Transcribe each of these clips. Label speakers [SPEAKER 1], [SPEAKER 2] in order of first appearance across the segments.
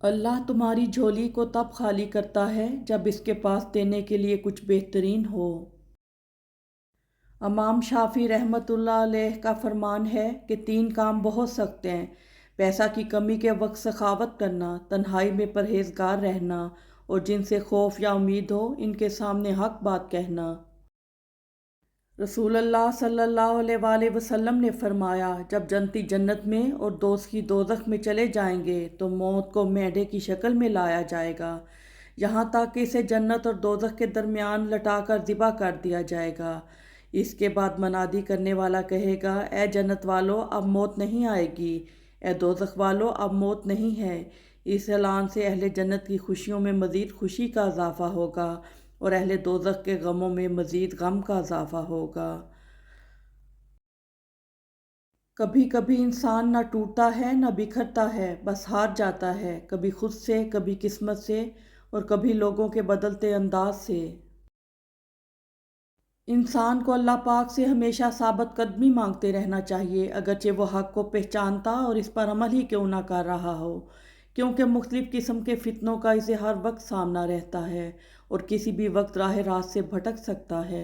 [SPEAKER 1] اللہ तुम्हारी झोली को तब खाली करता है जब इसके पास देने के लिए कुछ बेहतरीन हो। इमाम शाफी रहमतुल्लाह अलैह का फरमान है कि तीन काम बहुत सख्त हैं: पैसा की कमी के वक्त सखावत करना, तन्हाई में परहेजगार रहना और जिनसे खौफ या उम्मीद हो इनके सामने हक बात कहना। रसूलुल्लाह सल्लल्लाहु अलैहि वसल्लम ने फरमाया, जब जन्नती जन्नत में और दोस्त की दोज़ख में चले जाएंगे तो मौत को मेढ़े की शक्ल में लाया जाएगा, यहाँ तक कि इसे जन्नत और दोज़ख के दरमियान लटाकर ज़िबा कर दिया जाएगा। इसके बाद मनादी करने वाला कहेगा, ए जन्नत वालों अब मौत नहीं आएगी, ए दोज़ख वालों अब मौत नहीं है। इस ऐलान से अहले जन्नत की खुशियों में मज़ीद खुशी का इजाफ़ा होगा और अहले दोज़ख के गमों में मज़ीद गम का इजाफ़ा होगा। कभी कभी इंसान न टूटता है न बिखरता है, बस हार जाता है, कभी खुद से, कभी किस्मत से और कभी लोगों के बदलते अंदाज से। इंसान को अल्लाह पाक से हमेशा साबित कदमी मांगते रहना चाहिए, अगरचे वो हक़ को पहचानता और इस पर अमल ही क्यों ना कर रहा हो, क्योंकि मुख्तलिफ़ किस्म के फितनों का इसे हर वक्त सामना रहता है और किसी भी वक्त राह रास्त से भटक सकता है।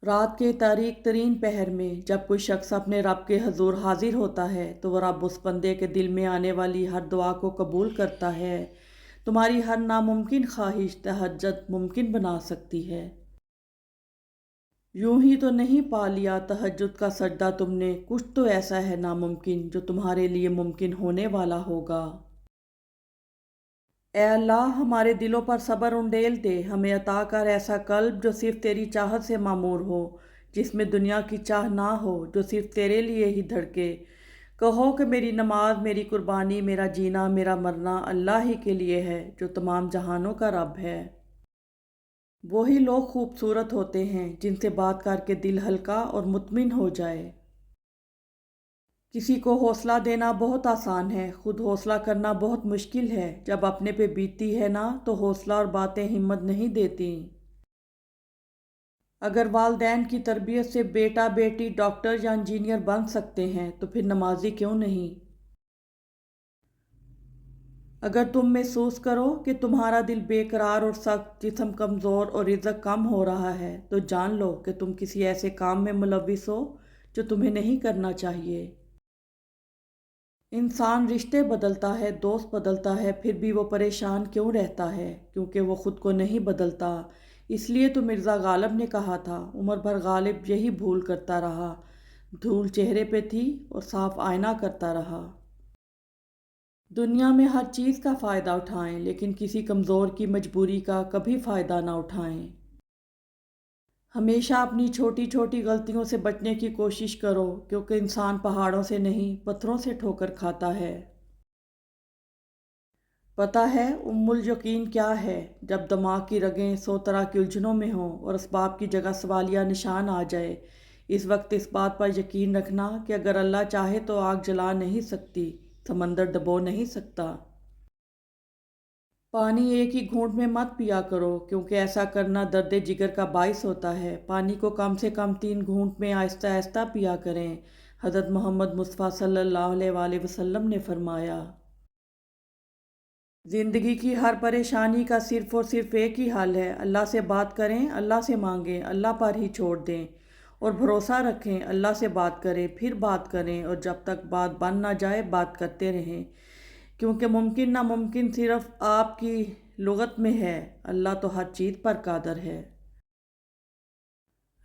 [SPEAKER 1] रात के तारीक तरीन पहर में जब कोई शख्स अपने रब के हजूर हाजिर होता है तो वह रब उस बंदे के दिल में आने वाली हर दुआ को कबूल करता है। तुम्हारी हर नामुमकिन ख्वाहिश तहज्जुद मुमकिन बना सकती है। यूं ही तो नहीं पा लिया तहज्जुद का सजदा तुमने, कुछ तो ऐसा है नामुमकिन जो तुम्हारे लिए मुमकिन होने वाला होगा। ए अल्लाह, हमारे दिलों पर सब्र उंडेल दे, हमें अता कर ऐसा कल्ब जो सिर्फ तेरी चाहत से मामूर हो, जिसमें दुनिया की चाह ना हो, जो सिर्फ तेरे लिए ही धड़के। कहो कि मेरी नमाज, मेरी कुर्बानी, मेरा जीना, मेरा मरना अल्लाह ही के लिए है जो तमाम जहानों का रब है। वही लोग खूबसूरत होते हैं जिनसे बात करके दिल हल्का और मुतमिन हो जाए। किसी को हौसला देना बहुत आसान है, खुद हौसला करना बहुत मुश्किल है। जब अपने पे बीतती है ना तो हौसला और बातें हिम्मत नहीं देती। अगर वालदैन की तरबियत से बेटा बेटी डॉक्टर या इंजीनियर बन सकते हैं तो फिर नमाजी क्यों नहीं। अगर तुम महसूस करो कि तुम्हारा दिल बेकरार और सख्त, जिस्म कमज़ोर और रिज़्क कम हो रहा है तो जान लो कि तुम किसी ऐसे काम में मुलविस हो जो तुम्हें नहीं करना चाहिए। इंसान रिश्ते बदलता है, दोस्त बदलता है, फिर भी वो परेशान क्यों रहता है? क्योंकि वो ख़ुद को नहीं बदलता। इसलिए तो मिर्ज़ा गालिब ने कहा था, उम्र भर गालिब यही भूल करता रहा, धूल चेहरे पे थी और साफ आईना करता रहा। दुनिया में हर चीज़ का फ़ायदा उठाएं, लेकिन किसी कमज़ोर की मजबूरी का कभी फ़ायदा ना उठाएं। हमेशा अपनी छोटी छोटी गलतियों से बचने की कोशिश करो, क्योंकि इंसान पहाड़ों से नहीं पत्थरों से ठोकर खाता है। पता है उम्मुल यकीन क्या है? जब दिमाग की रगें सौ तरह की उलझनों में हों और इसबाब की जगह सवालिया निशान आ जाए, इस वक्त इस बात पर यकीन रखना कि अगर अल्लाह चाहे तो आग जला नहीं सकती, समंदर डबो नहीं सकता। पानी एक ही घूंट में मत पिया करो, क्योंकि ऐसा करना दर्द जिगर का बाइस होता है। पानी को कम से कम 3 घूंट में आहिस्ता आहिस्ता पिया करें। हज़रत मोहम्मद मुस्तफ़ा सल्लल्लाहु अलैहि वसल्लम ने फरमाया, ज़िंदगी की हर परेशानी का सिर्फ़ और सिर्फ एक ही हल है, अल्लाह से बात करें, अल्लाह से मांगें, अल्लाह पर ही छोड़ दें और भरोसा रखें, अल्लाह से बात करें, फिर बात करें और जब तक बात बन ना जाए बात करते रहें, क्योंकि मुमकिन नामुमकिन सिर्फ आपकी लुगत में है, अल्लाह तो हर चीज़ पर कादर है।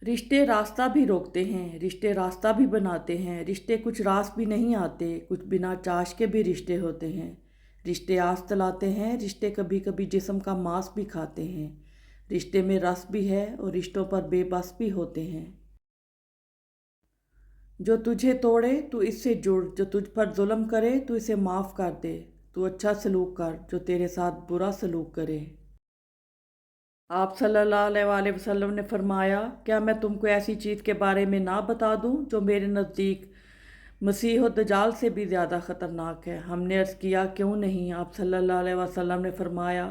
[SPEAKER 1] रिश्ते रास्ता भी रोकते हैं, रिश्ते रास्ता भी बनाते हैं, रिश्ते कुछ रास भी नहीं आते, कुछ बिना चाश के भी रिश्ते होते हैं। रिश्ते आस तलाते हैं, रिश्ते कभी कभी जिस्म का मांस भी खाते हैं। रिश्ते में रस भी है और रिश्तों पर बेबस भी होते हैं। जो तुझे तोड़े तू इससे जुड़, जो तुझ पर जुल्म करे तू इसे माफ़ कर दे, तू अच्छा सलूक कर जो तेरे साथ बुरा सलूक करे। आप सल्लल्लाहु अलैहि वसल्लम ने फरमाया, क्या मैं तुमको ऐसी चीज़ के बारे में ना बता दूं जो मेरे नज़दीक मसीह और दजाल से भी ज़्यादा ख़तरनाक है। हमने अर्ज़ किया, क्यों नहीं? आप सल्लल्लाहु अलैहि वसल्लम ने फरमाया,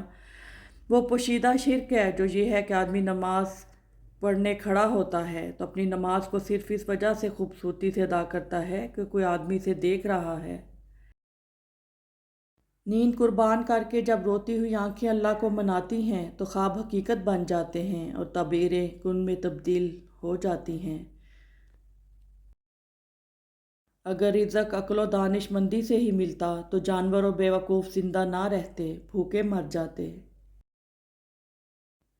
[SPEAKER 1] वो पोशीदा शिर्क है जो ये है कि आदमी नमाज पढ़ने खड़ा होता है तो अपनी नमाज को सिर्फ इस वजह से खूबसूरती से अदा करता है कि कोई आदमी इसे देख रहा है। نیند قربان کر کے جب روتی ہوئی آنکھیں اللہ کو مناتی ہیں تو خواب حقیقت بن جاتے ہیں اور تعبیریں کن میں تبدیل ہو جاتی ہیں۔ اگر رزق عقل و دانش مندی سے ہی ملتا تو جانور و بیوقوف زندہ نہ رہتے، بھوکے مر جاتے۔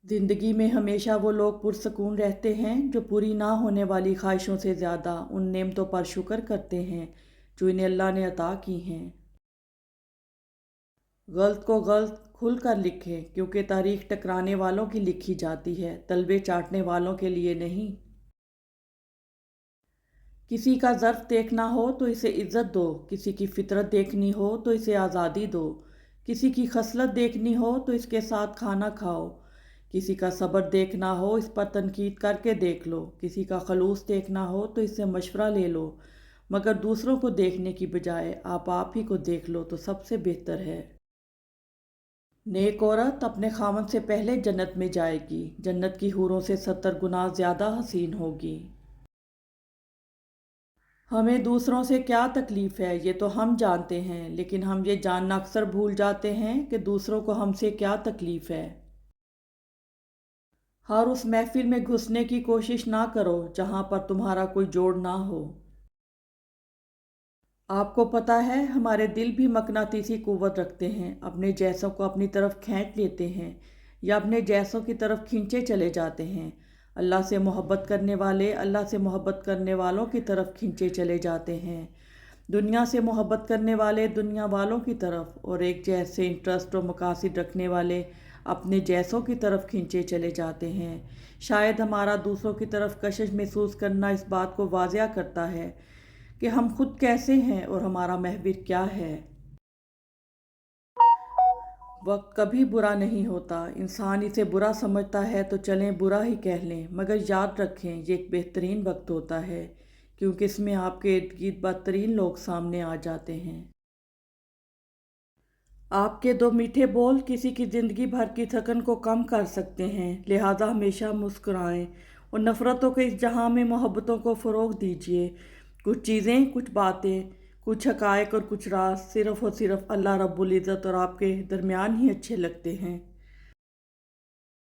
[SPEAKER 1] زندگی میں ہمیشہ وہ لوگ پرسکون رہتے ہیں جو پوری نہ ہونے والی خواہشوں سے زیادہ ان نعمتوں پر شکر کرتے ہیں جو انہیں اللہ نے عطا کی ہیں۔ غلط کو غلط کھل کر لکھیں، کیونکہ تاریخ ٹکرانے والوں کی لکھی جاتی ہے، تلوے چاٹنے والوں کے لیے نہیں۔ کسی کا ظرف دیکھنا ہو تو اسے عزت دو، کسی کی فطرت دیکھنی ہو تو اسے آزادی دو، کسی کی خصلت دیکھنی ہو تو اس کے ساتھ کھانا کھاؤ، کسی کا صبر دیکھنا ہو اس پر تنقید کر کے دیکھ لو، کسی کا خلوص دیکھنا ہو تو اس سے مشورہ لے لو، مگر دوسروں کو دیکھنے کی بجائے آپ ہی کو دیکھ لو تو سب سے بہتر ہے۔ نیک عورت اپنے خاوند سے پہلے جنت میں جائے گی، جنت کی حوروں سے 70 گنا زیادہ حسین ہوگی۔ ہمیں دوسروں سے کیا تکلیف ہے یہ تو ہم جانتے ہیں، لیکن ہم یہ جاننا اکثر بھول جاتے ہیں کہ دوسروں کو ہم سے کیا تکلیف ہے۔ ہر اس محفل میں گھسنے کی کوشش نہ کرو جہاں پر تمہارا کوئی جوڑ نہ ہو۔ آپ کو پتہ ہے ہمارے دل بھی مقناطیسی قوت رکھتے ہیں، اپنے جیسوں کو اپنی طرف کھینچ لیتے ہیں یا اپنے جیسوں کی طرف کھینچے چلے جاتے ہیں۔ اللہ سے محبت کرنے والے اللہ سے محبت کرنے والوں کی طرف کھینچے چلے جاتے ہیں، دنیا سے محبت کرنے والے دنیا والوں کی طرف، اور ایک جیسے انٹرسٹ و مقاصد رکھنے والے اپنے جیسوں کی طرف کھینچے چلے جاتے ہیں۔ شاید ہمارا دوسروں کی طرف کشش محسوس کرنا اس بات کو واضح کرتا ہے کہ ہم خود کیسے ہیں اور ہمارا محور کیا ہے۔ وقت کبھی برا نہیں ہوتا، انسان اسے برا سمجھتا ہے تو چلیں برا ہی کہہ لیں، مگر یاد رکھیں یہ ایک بہترین وقت ہوتا ہے، کیونکہ اس میں آپ کے ارد گرد بدترین لوگ سامنے آ جاتے ہیں۔ آپ کے 2 میٹھے بول کسی کی زندگی بھر کی تھکن کو کم کر سکتے ہیں، لہذا ہمیشہ مسکرائیں اور نفرتوں کے اس جہاں میں محبتوں کو فروغ دیجیے۔ کچھ چیزیں، کچھ باتیں، کچھ حقائق اور کچھ راز صرف اور صرف اللہ رب العزت اور آپ کے درمیان ہی اچھے لگتے ہیں۔